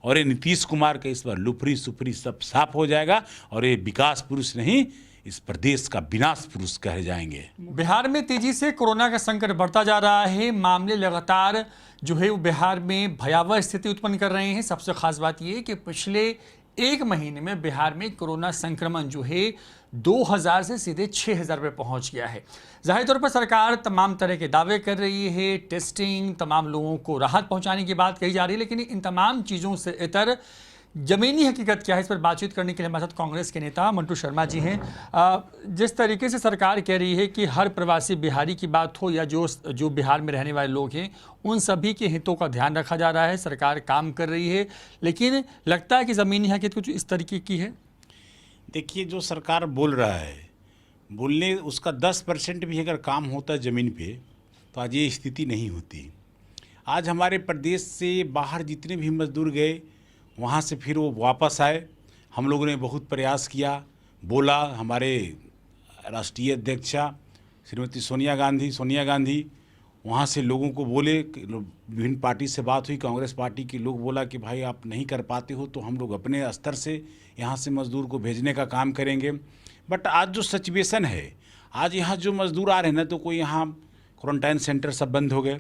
और ये नीतीश कुमार का इस बार लुफरी सुफरी सब साफ हो जाएगा और ये विकास पुरुष नहीं, इस प्रदेश का विनाश पुरुष कहे जाएंगे। बिहार में तेजी से कोरोना का संकट बढ़ता जा रहा है। मामले लगातार जो है वो बिहार में भयावह स्थिति उत्पन्न कर रहे हैं। सबसे खास बात यह कि पिछले एक महीने में बिहार में कोरोना संक्रमण जो है 2000 से सीधे 6000 पे पहुंच गया है। जाहिर तौर पर सरकार तमाम तरह के दावे कर रही है, टेस्टिंग, तमाम लोगों को राहत पहुंचाने की बात कही जा रही है, लेकिन इन तमाम चीज़ों से इतर जमीनी हकीकत क्या है, इस पर बातचीत करने के लिए हमारे साथ कांग्रेस के नेता मंटू शर्मा जी हैं। जिस तरीके से सरकार कह रही है कि हर प्रवासी बिहारी की बात हो या जो बिहार में रहने वाले लोग हैं, उन सभी के हितों का ध्यान रखा जा रहा है, सरकार काम कर रही है, लेकिन लगता है कि ज़मीनी हकीकत कुछ इस तरीके की है। देखिए, जो सरकार बोल रहा है, बोलने उसका 10% भी अगर काम होता ज़मीन पे तो आज ये स्थिति नहीं होती। आज हमारे प्रदेश से बाहर जितने भी मजदूर गए, वहाँ से फिर वो वापस आए। हम लोगों ने बहुत प्रयास किया, बोला, हमारे राष्ट्रीय अध्यक्षा श्रीमती सोनिया गांधी वहाँ से लोगों को बोले, विभिन्न पार्टी से बात हुई, कांग्रेस पार्टी के लोग बोला कि भाई आप नहीं कर पाते हो तो हम लोग अपने स्तर से यहाँ से मज़दूर को भेजने का काम करेंगे। बट आज जो सिचुएशन है, आज यहाँ जो मज़दूर आ रहे हैं ना, तो कोई यहाँ क्वारंटाइन सेंटर सब बंद हो गए,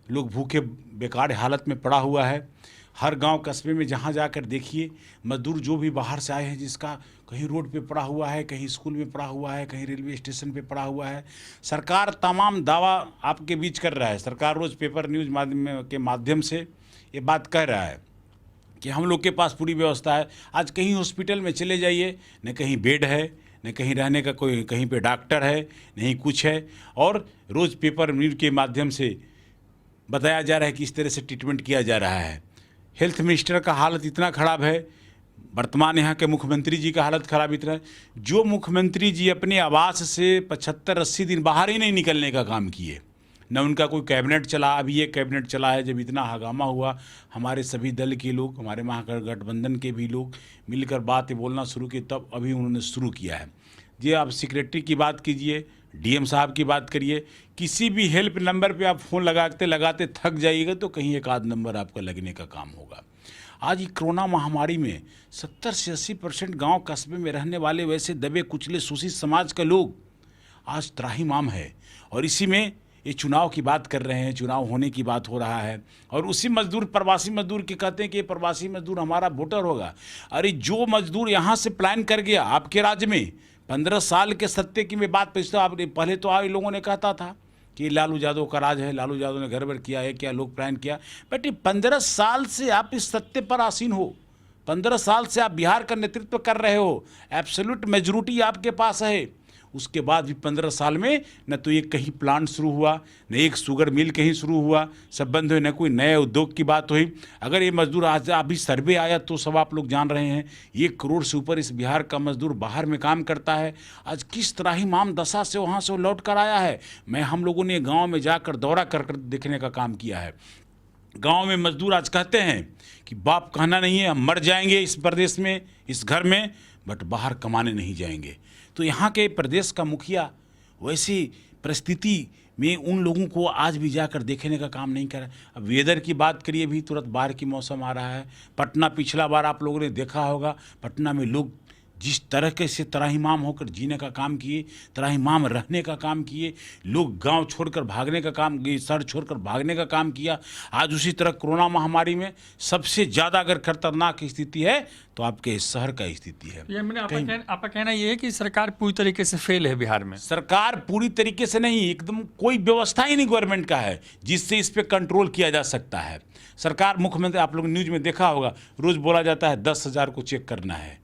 लोग भूखे बेकार हालत में पड़ा हुआ है। हर गांव कस्बे में जहां जाकर देखिए, मजदूर जो भी बाहर से आए हैं, जिसका कहीं रोड पे पड़ा हुआ है, कहीं स्कूल में पड़ा हुआ है, कहीं रेलवे स्टेशन पे पड़ा हुआ है। सरकार तमाम दावा आपके बीच कर रहा है। सरकार रोज़ पेपर न्यूज़ के माध्यम से ये बात कह रहा है कि हम लोग के पास पूरी व्यवस्था है। आज कहीं हॉस्पिटल में चले जाइए, न कहीं बेड है, न कहीं रहने का कोई, कहीं पे डॉक्टर है, नहीं कुछ है। और रोज़ पेपर न्यूज़ के माध्यम से बताया जा रहा है कि इस तरह से ट्रीटमेंट किया जा रहा है। हेल्थ मिनिस्टर का हालत इतना ख़राब है, वर्तमान यहाँ के मुख्यमंत्री जी का हालत ख़राब इतना है, जो मुख्यमंत्री जी अपने आवास से 75-80 दिन बाहर ही नहीं निकलने का काम किए, न उनका कोई कैबिनेट चला। अभी ये कैबिनेट चला है, जब इतना हंगामा हुआ, हमारे सभी दल के लोग, हमारे महागठबंधन के भी लोग मिलकर बात बोलना शुरू की, तब अभी उन्होंने शुरू किया है। जी, आप सेक्रेटरी की बात कीजिए, डीएम साहब की बात करिए, किसी भी हेल्प नंबर पे आप फ़ोन लगाते थक जाइएगा तो कहीं एक आध नंबर आपका लगने का काम होगा। आज कोरोना महामारी में 70 से 80% गाँव कस्बे में रहने वाले वैसे दबे कुचले शोषित समाज का लोग आज त्राहिमाम है। और इसी में ये चुनाव की बात कर रहे हैं, चुनाव होने की बात हो रहा है, और उसी मजदूर, प्रवासी मजदूर के कहते हैं कि ये प्रवासी मजदूर हमारा वोटर होगा। अरे जो मजदूर यहाँ से प्लान कर गया आपके राज्य में, 15 साल के सत्ते की मैं बात पूछता, आपने पहले तो आप लोगों ने कहता था कि लालू यादव का राज है, लालू यादव ने गड़बड़ किया है, क्या लोग प्लान किया। बट ये 15 साल से आप इस सत्ते पर आसीन हो, 15 साल से आप बिहार का नेतृत्व कर रहे हो, एब्सोल्यूट मेजॉरिटी आपके पास है। उसके बाद भी 15 साल में न तो ये कहीं प्लांट शुरू हुआ, न एक शुगर मिल कहीं शुरू हुआ, सब बंद हुए, न कोई नए उद्योग की बात हुई। अगर ये मजदूर आज अभी सर्वे आया तो सब आप लोग जान रहे हैं, 1 करोड़ से ऊपर इस बिहार का मजदूर बाहर में काम करता है। आज किस तरह ही माम दशा से वहाँ से लौट कर आया है। हम लोगों ने गाँव में जाकर दौरा कर देखने का काम किया है। गांव में मजदूर आज कहते हैं कि बाप कहना नहीं है, हम मर जाएंगे इस प्रदेश में, इस घर में, बट बाहर कमाने नहीं जाएंगे। तो यहाँ के प्रदेश का मुखिया वैसी परिस्थिति में उन लोगों को आज भी जाकर देखने का काम नहीं कर रहा है। अब वेदर की बात करिए, भी तुरंत बाहर की मौसम आ रहा है। पटना पिछला बार आप लोगों ने देखा होगा, पटना में लोग जिस तरह के से त्राहिमाम होकर जीने का काम किए, त्राहिमाम रहने का काम किए, लोग गांव छोड़कर भागने का काम, शहर छोड़कर भागने का काम किया। आज उसी तरह कोरोना महामारी में सबसे ज़्यादा अगर खतरनाक स्थिति है तो आपके शहर का स्थिति है। आपका कहना यह है कि सरकार पूरी तरीके से फेल है बिहार में? सरकार पूरी तरीके से नहीं, एकदम कोई व्यवस्था ही नहीं गवर्नमेंट का है जिससे इस पर कंट्रोल किया जा सकता है। सरकार, मुख्यमंत्री, आप लोग न्यूज़ में देखा होगा, रोज़ बोला जाता है 10,000 को चेक करना है,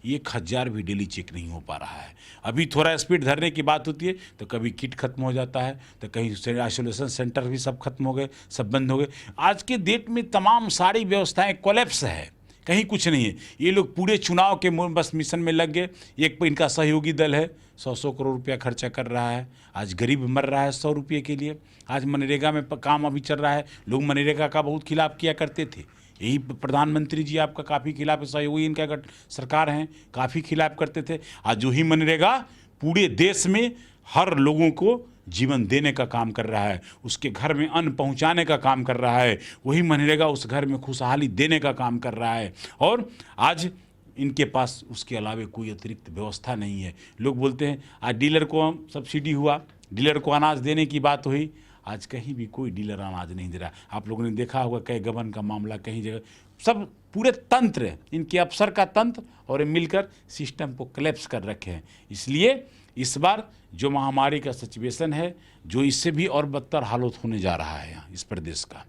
1,000 भी डेली चेक नहीं हो पा रहा है। अभी थोड़ा स्पीड धरने की बात होती है तो कभी किट खत्म हो जाता है, तो कहीं आइसोलेशन सेंटर भी सब खत्म हो गए, सब बंद हो गए। आज के डेट में तमाम सारी व्यवस्थाएं कोलैप्स है, कहीं कुछ नहीं है। ये लोग पूरे चुनाव के बस मिशन में लग गए। एक इनका सहयोगी दल है, 100 करोड़ रुपया खर्चा कर रहा है। आज गरीब मर रहा है 100 रुपये के लिए। आज मनरेगा में काम अभी चल रहा है, लोग मनरेगा का बहुत खिलाफ किया करते थे, यही प्रधानमंत्री जी आपका काफ़ी खिलाफ, सहयोगी इनका सरकार हैं, काफ़ी खिलाफ करते थे। आज जो ही मनरेगा पूरे देश में हर लोगों को जीवन देने का काम कर रहा है, उसके घर में अन्न पहुंचाने का काम कर रहा है, वही मनरेगा उस घर में खुशहाली देने का काम कर रहा है। और आज इनके पास उसके अलावे कोई अतिरिक्त व्यवस्था नहीं है। लोग बोलते हैं आज डीलर को सब्सिडी हुआ, डीलर को अनाज देने की बात हुई, आज कहीं भी कोई डीलर अनाज नहीं दे रहा। आप लोगों ने देखा होगा कई गबन का मामला, कहीं जगह सब पूरे तंत्र, इनके अफसर का तंत्र और मिलकर सिस्टम को क्लैप्स कर रखे हैं। इसलिए इस बार जो महामारी का सिचुएशन है, जो इससे भी और बदतर हालत होने जा रहा है यहाँ इस प्रदेश का,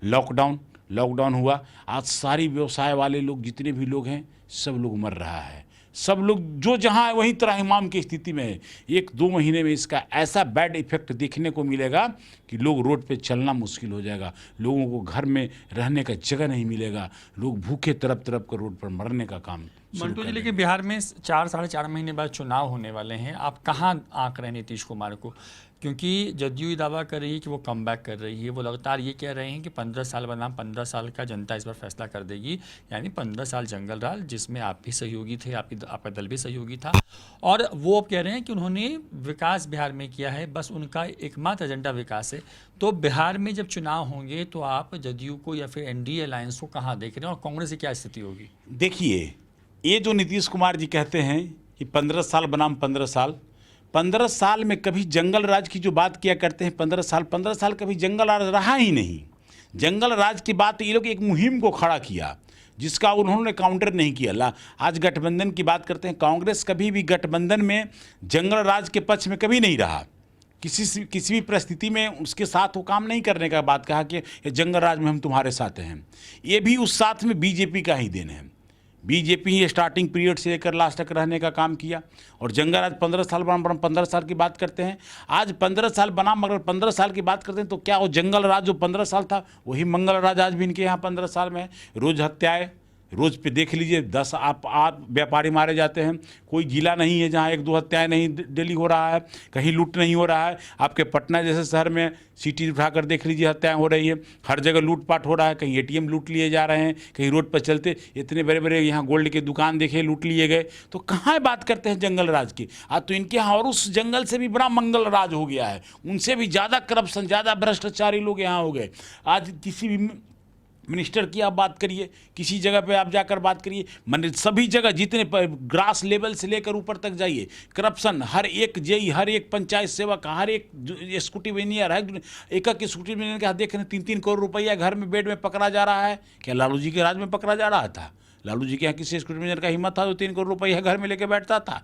लॉकडाउन हुआ, आज सारी व्यवसाय वाले लोग जितने भी लोग हैं सब लोग मर रहा है, सब लोग जो जहाँ है वहीं त्राहिमाम की स्थिति में है। 1-2 महीने में इसका ऐसा बैड इफेक्ट देखने को मिलेगा कि लोग रोड पे चलना मुश्किल हो जाएगा, लोगों को घर में रहने का जगह नहीं मिलेगा, लोग भूखे तरफ तरफ कर रोड पर मरने का काम मंटू जी, लेकिन बिहार में 4-4.5 महीने बाद चुनाव होने वाले हैं, आप कहाँ आंक रहे हैं नीतीश कुमार को? क्योंकि जदयू दावा कर रही है कि वो कम बैक कर रही है, वो लगातार ये कह रहे हैं कि 15 साल बनाम 15 साल का जनता इस बार फैसला कर देगी, यानी 15 साल जंगल राज, जिसमें आप भी सहयोगी थे, आपका दल भी सहयोगी था। और वो अब कह रहे हैं कि उन्होंने विकास बिहार में किया है, बस उनका एकमात्र एजेंडा विकास है। तो बिहार में जब चुनाव होंगे तो आप जदयू को या फिर एनडीए अलायंस को कहाँ देख रहे हैं और कांग्रेस की क्या स्थिति होगी? देखिए, ये जो नीतीश कुमार जी कहते हैं कि 15 साल बनाम 15 साल, 15 साल में कभी जंगल राज की जो बात किया करते हैं, 15 साल कभी जंगल राज रहा ही नहीं। जंगल राज की बात ये लोग एक मुहिम को खड़ा किया जिसका उन्होंने काउंटर नहीं किया। आज गठबंधन की बात करते हैं, कांग्रेस कभी भी गठबंधन में जंगल राज के पक्ष में कभी नहीं रहा, किसी भी परिस्थिति में उसके साथ वो काम नहीं करने का बात कहा कि जंगल राज में हम तुम्हारे साथ हैं। ये भी उस साथ में बीजेपी का ही देन है। बीजेपी ही स्टार्टिंग पीरियड से लेकर लास्ट तक रहने का काम किया। और जंगल राज 15 साल बनाम 15 साल की बात करते हैं, आज 15 साल बनाम अगर 15 साल की बात करते हैं तो क्या वो जंगल राज जो 15 साल था वही मंगल राज आज भी इनके यहाँ 15 साल में है। रोज़ हत्याएं, रोज़ पे देख लीजिए 10 आप व्यापारी मारे जाते हैं, कोई जिला नहीं है जहाँ 1-2 हत्याएं नहीं डेली हो रहा है, कहीं लूट नहीं हो रहा है। आपके पटना जैसे शहर में सिटी उठाकर देख लीजिए हत्याएं हो रही है, हर जगह लूटपाट हो रहा है, कहीं एटीएम लूट लिए जा रहे हैं, कहीं रोड पर चलते इतने बड़े बड़े यहाँ गोल्ड के दुकान देखे लूट लिए गए। तो कहाँ बात करते हैं जंगल राज की? आज तो इनके यहाँ और उस जंगल से भी बड़ा मंगल राज हो गया है, उनसे भी ज़्यादा करप्शन, ज़्यादा भ्रष्टाचारी लोग यहाँ हो गए। आज किसी भी मिनिस्टर की आप बात करिए, किसी जगह पे आप जाकर बात करिए, मतलब सभी जगह जितने ग्रास लेवल से लेकर ऊपर तक जाइए, करप्शन, हर एक जेई, हर एक पंचायत सेवक, हर एक एग्जीक्यूटिव इंजीनियर है, एक एग्जीक्यूटिव इंजीनियर के हाथ देख रहे हैं 3-3 करोड़ रुपया घर में बेड में पकड़ा जा रहा है। क्या लालू जी के राज में पकड़ा जा रहा था? लालू जी के यहाँ किसी एग्जीक्यूटिव इंजीनियर का हिम्मत था जो 3 करोड़ रुपया घर में लेकर बैठता था?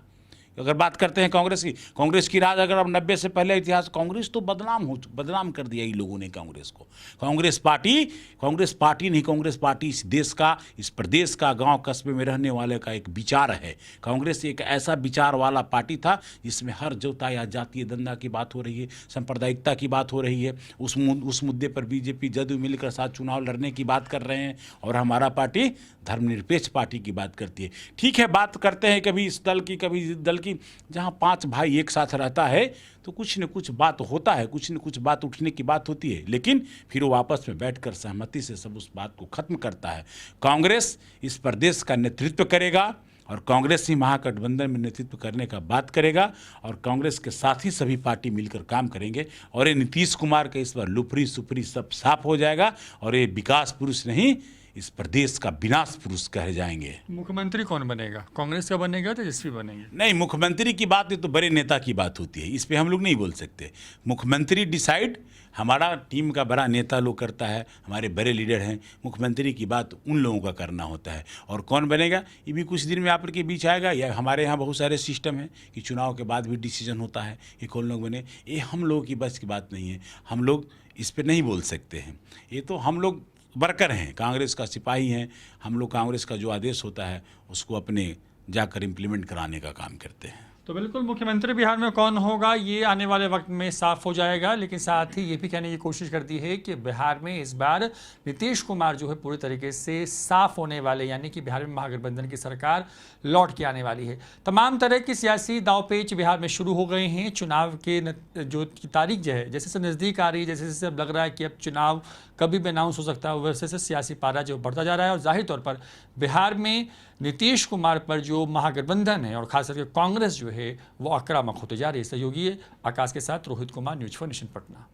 अगर बात करते हैं कांग्रेस की राज, अगर अब 90 से पहले इतिहास, कांग्रेस तो बदनाम कर दिया इन लोगों ने कांग्रेस को। कांग्रेस पार्टी नहीं, कांग्रेस पार्टी इस देश का, इस प्रदेश का, गांव कस्बे में रहने वाले का एक विचार है। कांग्रेस एक ऐसा विचार वाला पार्टी था जिसमें हर जोता या जातीय दंगा की बात हो रही है, सांप्रदायिकता की बात हो रही है। उस मुद्दे पर बीजेपी जदयू मिलकर साथ चुनाव लड़ने की बात कर रहे हैं और हमारा पार्टी धर्मनिरपेक्ष पार्टी की बात करती है। ठीक है, बात करते हैं कभी इस दल की, कभी इस दल की। जहां 5 भाई एक साथ रहता है तो कुछ न कुछ बात होता है, कुछ न कुछ बात उठने की बात होती है, लेकिन फिर वो आपस में बैठकर सहमति से सब उस बात को खत्म करता है। कांग्रेस इस प्रदेश का नेतृत्व करेगा और कांग्रेस ही महागठबंधन में नेतृत्व करने का बात करेगा और कांग्रेस के साथ ही सभी पार्टी मिलकर काम करेंगे और ये नीतीश कुमार के इस बार लुफरी सुपरी सब साफ हो जाएगा और ये विकास पुरुष नहीं, इस प्रदेश का विनाश पुरुष कहे जाएंगे। मुख्यमंत्री कौन बनेगा? कांग्रेस का बनेगा, तेजस्वी बनेंगे? नहीं, मुख्यमंत्री की बात ये तो बड़े नेता की बात होती है, इस पे हम लोग नहीं बोल सकते। मुख्यमंत्री डिसाइड हमारा टीम का बड़ा नेता लोग करता है, हमारे बड़े लीडर हैं। मुख्यमंत्री की बात उन लोगों का करना होता है और कौन बनेगा ये भी कुछ दिन में आप के बीच आएगा। या हमारे यहाँ बहुत सारे सिस्टम है कि चुनाव के बाद भी डिसीजन होता है कि कौन लोग बने। ये हम लोगों की बस की बात नहीं है, हम लोग इस पर नहीं बोल सकते हैं। ये तो हम लोग वर्कर हैं, कांग्रेस का सिपाही हैं, हम लोग कांग्रेस का जो आदेश होता है उसको अपने जाकर इम्प्लीमेंट कराने का काम करते हैं। तो बिल्कुल मुख्यमंत्री बिहार में कौन होगा ये आने वाले वक्त में साफ हो जाएगा, लेकिन साथ ही ये भी कहने की कोशिश करती है कि बिहार में इस बार नीतीश कुमार जो है पूरी तरीके से साफ होने वाले, यानी कि बिहार में महागठबंधन की सरकार लौट के आने वाली है। तमाम तरह की सियासी दावपेच बिहार में शुरू हो गए हैं। चुनाव के जो तारीख जो है जैसे से नज़दीक आ रही है, जैसे जैसे अब लग रहा है कि अब चुनाव कभी भी अनाउंस हो सकता है, वैसे से सियासी पारा जो बढ़ता जा रहा है और जाहिर तौर पर बिहार में नीतीश कुमार पर जो महागठबंधन है और खास करके कांग्रेस जो है वो आक्रामक होते जा रही है। सहयोगी आकाश के साथ रोहित कुमार, न्यूज़ 4 नेशन, पटना।